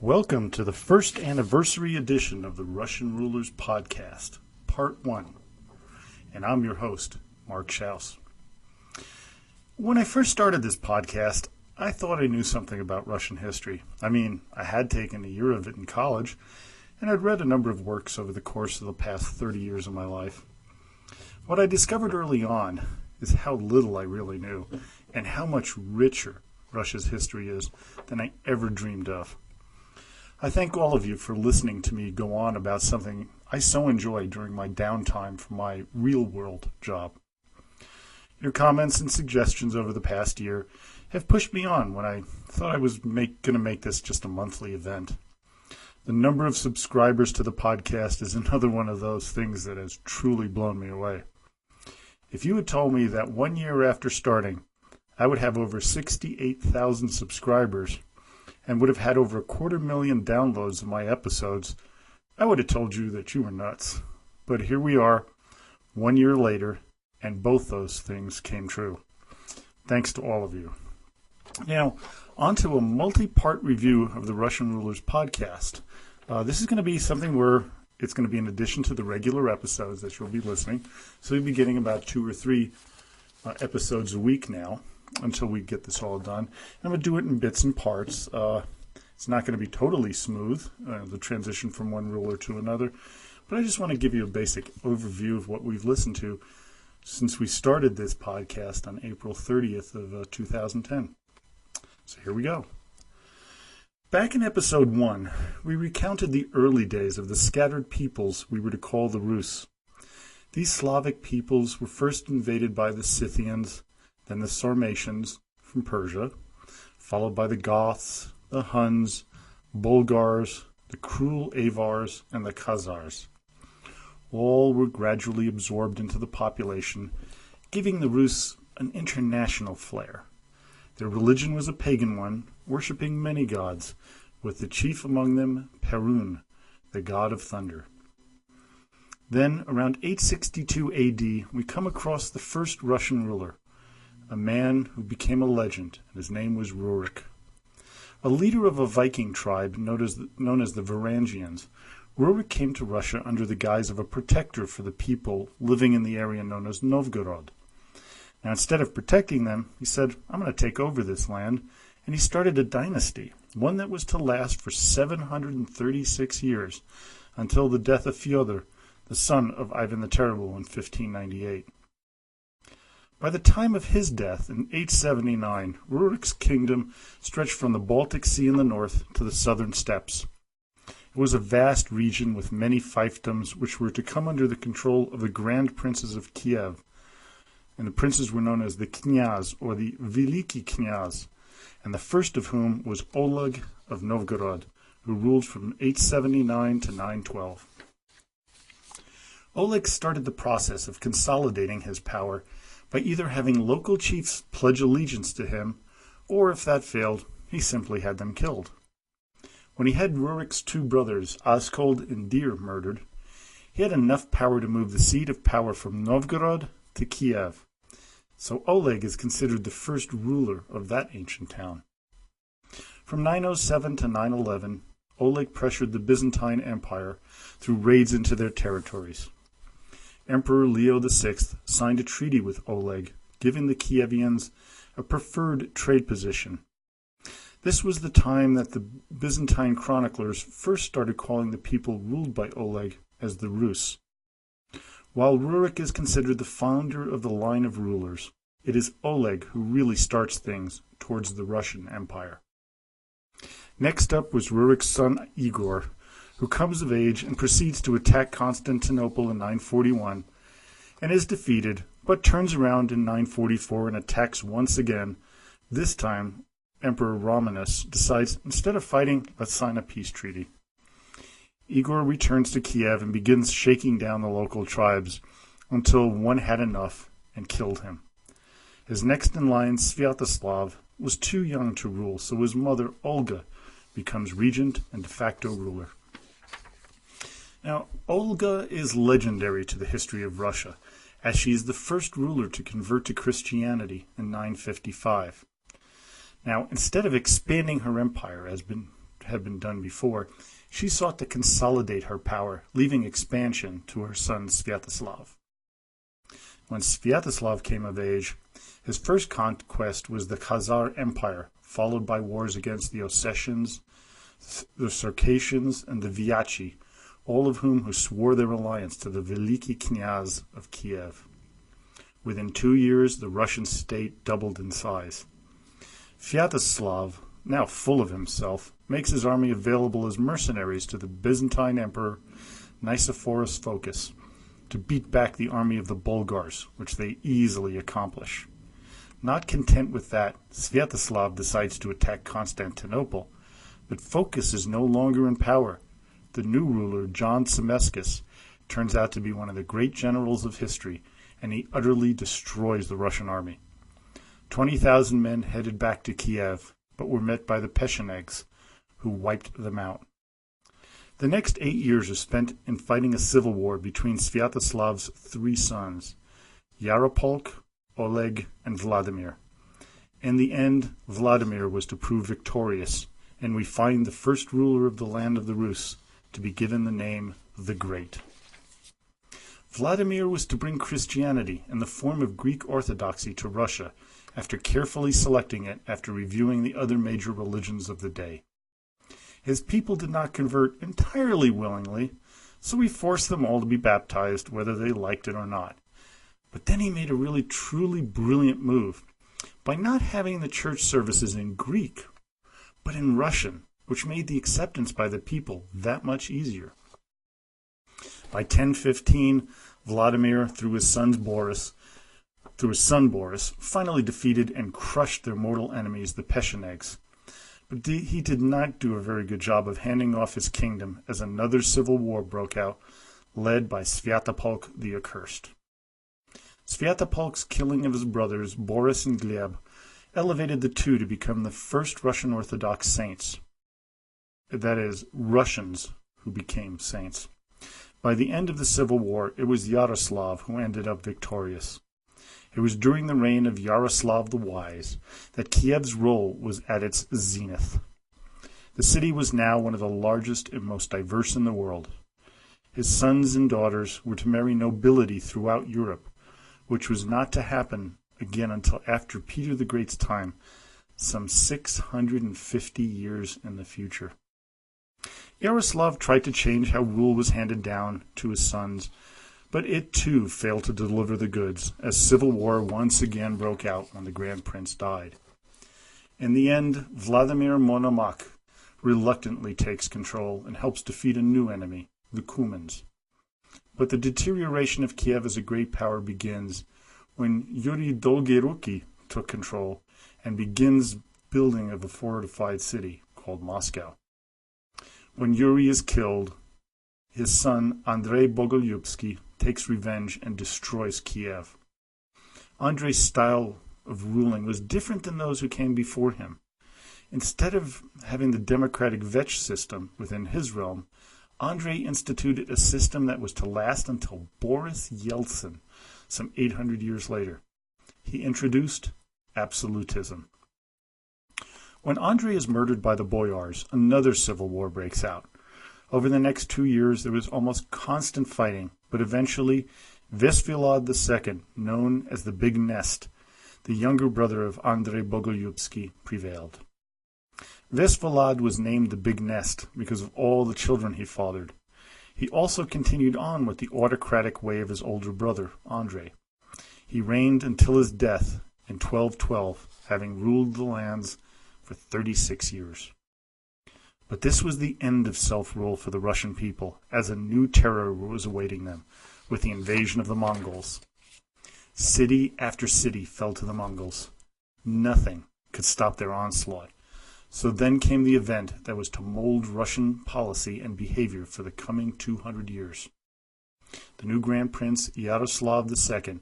Welcome to the first anniversary edition of the Russian Rulers Podcast, Part 1. And I'm your host, Mark Schaus. When I first started this podcast, I thought I knew something about Russian history. I had taken a year of it in college, and I'd read a number of works over the course of the past 30 years of my life. What I discovered early on is how little I really knew, and how much richer Russia's history is than I ever dreamed of. I thank all of you for listening to me go on about something I so enjoy during my downtime from my real-world job. Your comments and suggestions over the past year have pushed me on when I thought I was going to make this just a monthly event. The number of subscribers to the podcast is another one of those things that has truly blown me away. If you had told me that 1 year after starting, I would have over 68,000 subscribers and would have had over 250,000 downloads of my episodes, I would have told you that you were nuts. But here we are, 1 year later, and both those things came true. Thanks to all of you. Now, on to a multi-part review of the Russian Rulers Podcast. This is going to be something where it's going to be in addition to the regular episodes that you'll be listening. So you'll be getting about 2 or 3 episodes a week now, until we get this all done. I'm going to do it in bits and parts. It's not going to be totally smooth, the transition from one ruler to another, but I just want to give you a basic overview of what we've listened to since we started this podcast on April 30th of 2010. So here we go. Back in episode 1, we recounted the early days of the scattered peoples we were to call the Rus. These Slavic peoples were first invaded by the Scythians, then the Sarmatians from Persia, followed by the Goths, the Huns, Bulgars, the cruel Avars, and the Khazars. All were gradually absorbed into the population, giving the Rus an international flair. Their religion was a pagan one, worshipping many gods, with the chief among them Perun, the god of thunder. Then, around 862 AD, we come across the first Russian ruler, a man who became a legend, and his name was Rurik. A leader of a Viking tribe known as the Varangians, Rurik came to Russia under the guise of a protector for the people living in the area known as Novgorod. Now, instead of protecting them, he said, I'm going to take over this land, and he started a dynasty, one that was to last for 736 years, until the death of Fyodor, the son of Ivan the Terrible, in 1598. By the time of his death in 879, Rurik's kingdom stretched from the Baltic Sea in the north to the southern steppes. It was a vast region with many fiefdoms which were to come under the control of the Grand Princes of Kiev, and the princes were known as the Knyaz, or the Veliki Knyaz, and the first of whom was Oleg of Novgorod, who ruled from 879 to 912. Oleg started the process of consolidating his power by either having local chiefs pledge allegiance to him, or if that failed, he simply had them killed. When he had Rurik's 2 brothers, Askold and Dir, murdered, he had enough power to move the seat of power from Novgorod to Kiev. So Oleg is considered the first ruler of that ancient town. From 907 to 911, Oleg pressured the Byzantine Empire through raids into their territories. Emperor Leo VI signed a treaty with Oleg, giving the Kievians a preferred trade position. This was the time that the Byzantine chroniclers first started calling the people ruled by Oleg as the Rus. While Rurik is considered the founder of the line of rulers, it is Oleg who really starts things towards the Russian Empire. Next up was Rurik's son Igor, who comes of age and proceeds to attack Constantinople in 941, and is defeated, but turns around in 944 and attacks once again. This time, Emperor Romanus decides, instead of fighting, let's sign a peace treaty. Igor returns to Kiev and begins shaking down the local tribes until one had enough and killed him. His next in line, Sviatoslav, was too young to rule, so his mother, Olga, becomes regent and de facto ruler. Now, Olga is legendary to the history of Russia, as she is the first ruler to convert to Christianity in 955. Now, instead of expanding her empire, as had been done before, she sought to consolidate her power, leaving expansion to her son Sviatoslav. When Sviatoslav came of age, his first conquest was the Khazar Empire, followed by wars against the Ossetians, the Circassians, and the Vyachi, all of whom swore their allegiance to the Veliki Knyaz of Kiev. Within 2 years, the Russian state doubled in size. Sviatoslav, now full of himself, makes his army available as mercenaries to the Byzantine Emperor Nicephorus Phocas to beat back the army of the Bulgars, which they easily accomplish. Not content with that, Sviatoslav decides to attack Constantinople, but Phocas is no longer in power. The new ruler, John Tzimiskes, turns out to be one of the great generals of history, and he utterly destroys the Russian army. 20,000 men headed back to Kiev, but were met by the Pechenegs, who wiped them out. The next 8 years are spent in fighting a civil war between Sviatoslav's 3 sons, Yaropolk, Oleg, and Vladimir. In the end, Vladimir was to prove victorious, and we find the first ruler of the land of the Rus to be given the name the Great. Vladimir was to bring Christianity in the form of Greek Orthodoxy to Russia, after carefully selecting it after reviewing the other major religions of the day. His people did not convert entirely willingly, so he forced them all to be baptized, whether they liked it or not. But then he made a really truly brilliant move by not having the church services in Greek, but in Russian, which made the acceptance by the people that much easier. By 1015, Vladimir, through his son Boris, finally defeated and crushed their mortal enemies, the Pechenegs. But he did not do a very good job of handing off his kingdom as another civil war broke out, led by Sviatopolk the Accursed. Sviatopolk's killing of his brothers, Boris and Gleb, elevated the two to become the first Russian Orthodox saints. That is, Russians who became saints. By the end of the civil war, it was Yaroslav who ended up victorious. It was during the reign of Yaroslav the Wise that Kiev's role was at its zenith. The city was now one of the largest and most diverse in the world. His sons and daughters were to marry nobility throughout Europe, which was not to happen again until after Peter the Great's time, some 650 years in the future. Yaroslav tried to change how rule was handed down to his sons, but it too failed to deliver the goods, as civil war once again broke out when the Grand Prince died. In the end, Vladimir Monomakh reluctantly takes control and helps defeat a new enemy, the Cumans. But the deterioration of Kiev as a great power begins when Yuri Dolgoruki took control and begins building of a fortified city called Moscow. When Yuri is killed, his son Andrei Bogolyubsky takes revenge and destroys Kiev. Andrei's style of ruling was different than those who came before him. Instead of having the democratic vetch system within his realm, Andrei instituted a system that was to last until Boris Yeltsin, some 800 years later. He introduced absolutism. When Andrei is murdered by the boyars, another civil war breaks out. Over the next 2 years, there was almost constant fighting, but eventually, Vesvolod II, known as the Big Nest, the younger brother of Andrei Bogolyubsky, prevailed. Vesvolod was named the Big Nest because of all the children he fathered. He also continued on with the autocratic way of his older brother, Andrei. He reigned until his death in 1212, having ruled the lands for 36 years. But this was the end of self-rule for the Russian people, as a new terror was awaiting them, with the invasion of the Mongols. City after city fell to the Mongols. Nothing could stop their onslaught. So then came the event that was to mold Russian policy and behavior for the coming 200 years. The new Grand Prince, Yaroslav II,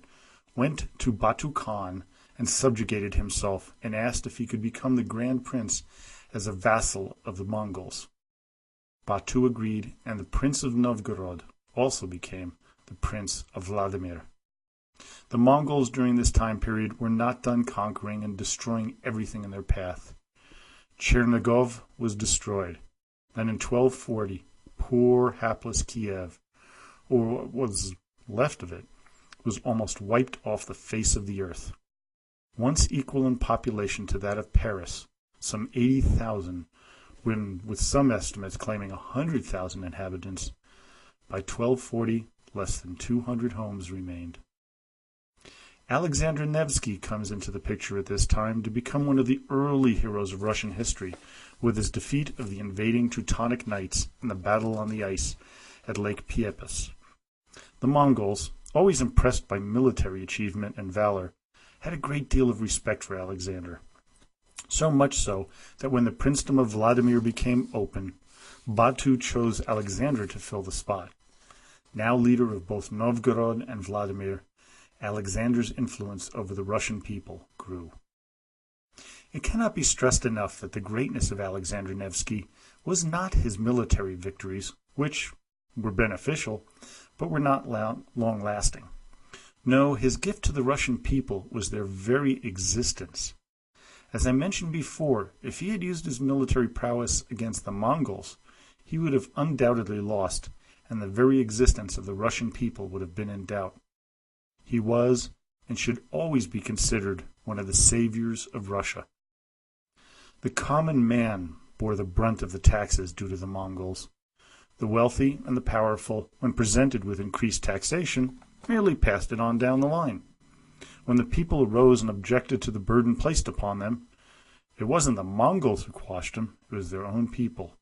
went to Batu Khan and subjugated himself and asked if he could become the Grand Prince as a vassal of the Mongols. Batu agreed, and the Prince of Novgorod also became the Prince of Vladimir. The Mongols during this time period were not done conquering and destroying everything in their path. Chernigov was destroyed. and in 1240, poor, hapless Kiev, or what was left of it, was almost wiped off the face of the earth. Once equal in population to that of Paris, some 80,000, when with some estimates claiming 100,000 inhabitants, by 1240 less than 200 homes remained. Alexander Nevsky comes into the picture at this time to become one of the early heroes of Russian history, with his defeat of the invading Teutonic Knights in the battle on the ice at Lake Peipus. The Mongols, always impressed by military achievement and valor, had a great deal of respect for Alexander. So much so that when the princedom of Vladimir became open, Batu chose Alexander to fill the spot. Now leader of both Novgorod and Vladimir, Alexander's influence over the Russian people grew. It cannot be stressed enough that the greatness of Alexander Nevsky was not his military victories, which were beneficial, but were not long-lasting. No, his gift to the Russian people was their very existence. As I mentioned before, if he had used his military prowess against the Mongols, he would have undoubtedly lost, and the very existence of the Russian people would have been in doubt. He was, and should always be considered, one of the saviors of Russia. The common man bore the brunt of the taxes due to the Mongols. The wealthy and the powerful, when presented with increased taxation, merely passed it on down the line. When the people arose and objected to the burden placed upon them, it wasn't the Mongols who quashed them, it was their own people.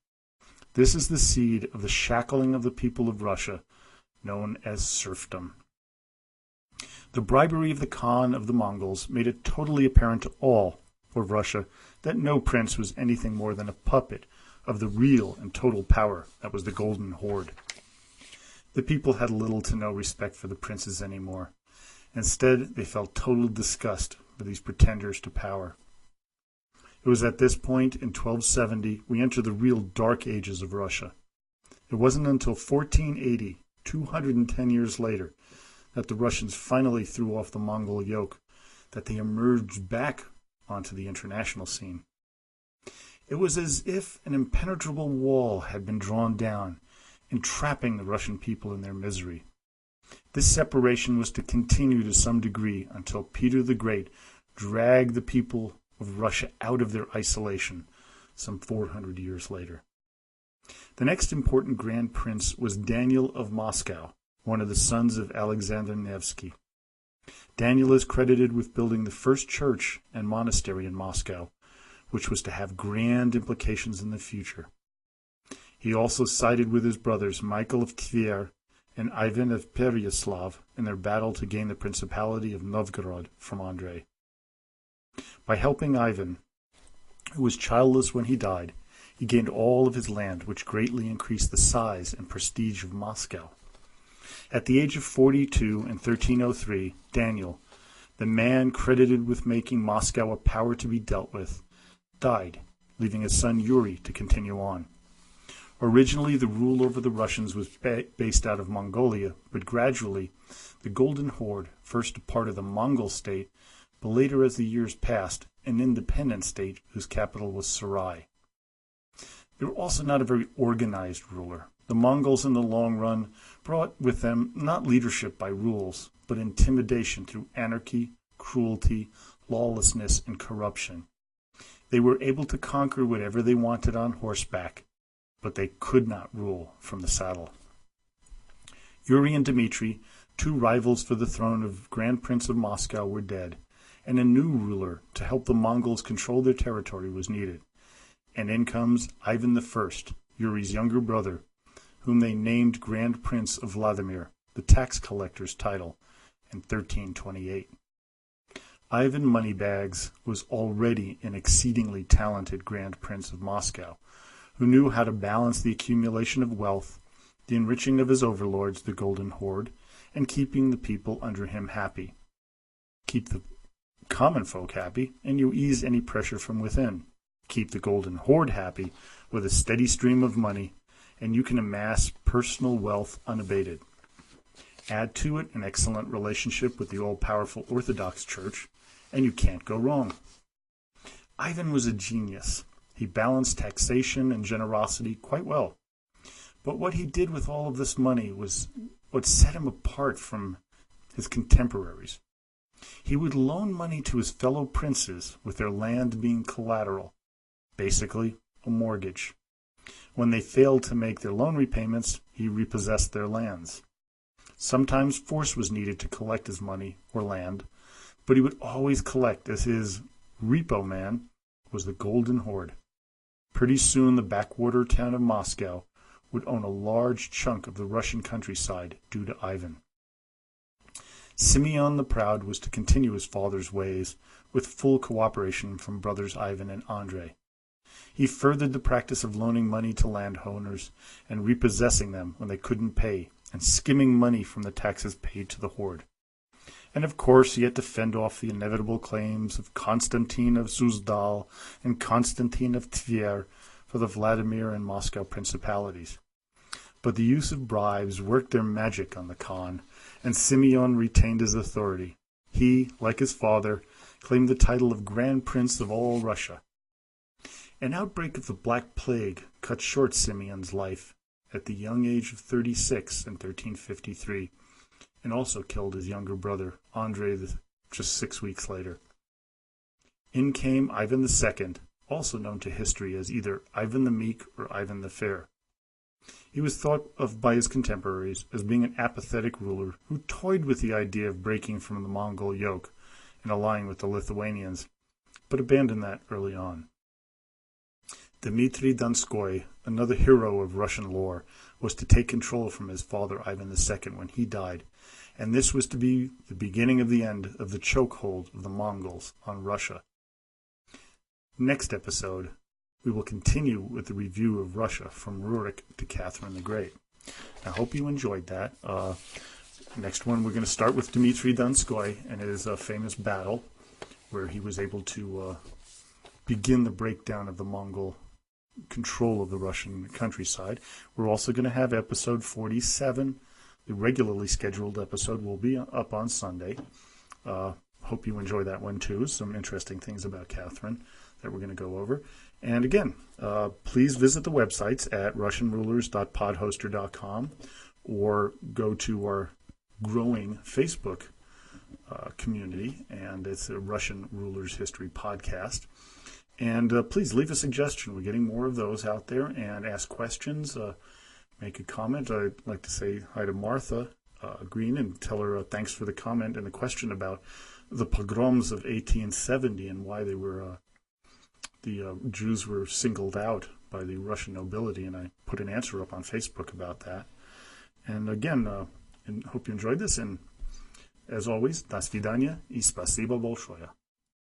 This is the seed of the shackling of the people of Russia, known as serfdom. The bribery of the Khan of the Mongols made it totally apparent to all of Russia that no prince was anything more than a puppet of the real and total power that was the Golden Horde. The people had little to no respect for the princes anymore. Instead, they felt total disgust for these pretenders to power. It was at this point, in 1270, we entered the real dark ages of Russia. It wasn't until 1480, 210 years later, that the Russians finally threw off the Mongol yoke, that they emerged back onto the international scene. It was as if an impenetrable wall had been drawn down, entrapping the Russian people in their misery. This separation was to continue to some degree until Peter the Great dragged the people of Russia out of their isolation some 400 years later. The next important Grand Prince was Daniel of Moscow, one of the sons of Alexander Nevsky. Daniel is credited with building the first church and monastery in Moscow, which was to have grand implications in the future. He also sided with his brothers Michael of Tver and Ivan of Pereyaslav in their battle to gain the Principality of Novgorod from Andrei. By helping Ivan, who was childless when he died, he gained all of his land, which greatly increased the size and prestige of Moscow. At the age of 42 in 1303, Daniel, the man credited with making Moscow a power to be dealt with, died, leaving his son Yuri to continue on. Originally, the rule over the Russians was based out of Mongolia, but gradually, the Golden Horde, first a part of the Mongol state, but later, as the years passed, an independent state whose capital was Sarai. They were also not a very organized ruler. The Mongols, in the long run, brought with them not leadership by rules, but intimidation through anarchy, cruelty, lawlessness, and corruption. They were able to conquer whatever they wanted on horseback, but they could not rule from the saddle. Yuri and Dmitri, two rivals for the throne of Grand Prince of Moscow, were dead, and a new ruler to help the Mongols control their territory was needed. And in comes Ivan I, Yuri's younger brother, whom they named Grand Prince of Vladimir, the tax collector's title, in 1328. Ivan Moneybags was already an exceedingly talented Grand Prince of Moscow, who knew how to balance the accumulation of wealth, the enriching of his overlords, the Golden Horde, and keeping the people under him happy. Keep the common folk happy, and you ease any pressure from within. Keep the Golden Horde happy with a steady stream of money, and you can amass personal wealth unabated. Add to it an excellent relationship with the all-powerful Orthodox Church, and you can't go wrong. Ivan was a genius. He He balanced taxation and generosity quite well. But what he did with all of this money was what set him apart from his contemporaries. He would loan money to his fellow princes with their land being collateral, basically a mortgage. When they failed to make their loan repayments, he repossessed their lands. Sometimes force was needed to collect his money or land, but he would always collect, as his repo man was the Golden Horde. Pretty soon the backwater town of Moscow would own a large chunk of the Russian countryside due to Ivan. Simeon the Proud was to continue his father's ways with full cooperation from brothers Ivan and Andrei. He furthered the practice of loaning money to landowners and repossessing them when they couldn't pay, and skimming money from the taxes paid to the horde. And of course he had to fend off the inevitable claims of Constantine of Suzdal and Constantine of Tver for the Vladimir and Moscow principalities. But the use of bribes worked their magic on the Khan, and Simeon retained his authority. He, like his father, claimed the title of Grand Prince of all Russia. An outbreak of the Black Plague cut short Simeon's life at the young age of 36 in 1353, and also killed his younger brother, Andrei, just 6 weeks later. In came Ivan II, also known to history as either Ivan the Meek or Ivan the Fair. He was thought of by his contemporaries as being an apathetic ruler who toyed with the idea of breaking from the Mongol yoke and allying with the Lithuanians, but abandoned that early on. Dmitry Donskoy, another hero of Russian lore, was to take control from his father Ivan II when he died, and this was to be the beginning of the end of the chokehold of the Mongols on Russia. Next episode, we will continue with the review of Russia from Rurik to Catherine the Great. I hope you enjoyed that. Next one, we're going to start with Dmitry Donskoy and his famous battle, where he was able to begin the breakdown of the Mongol control of the Russian countryside. We're also going to have episode 47. The regularly scheduled episode will be up on Sunday. Hope you enjoy that one too. Some interesting things about Catherine that we're going to go over. And again, please visit the websites at russianrulers.podhoster.com or go to our growing Facebook community, and it's a Russian Rulers History podcast. And please leave a suggestion. We're getting more of those out there, and ask questions, make a comment. I'd like to say hi to Martha Green and tell her thanks for the comment and the question about the pogroms of 1870 and why they were the Jews were singled out by the Russian nobility, and I put an answer up on Facebook about that. And again, and hope you enjoyed this, and as always, до свидания и спасибо большое.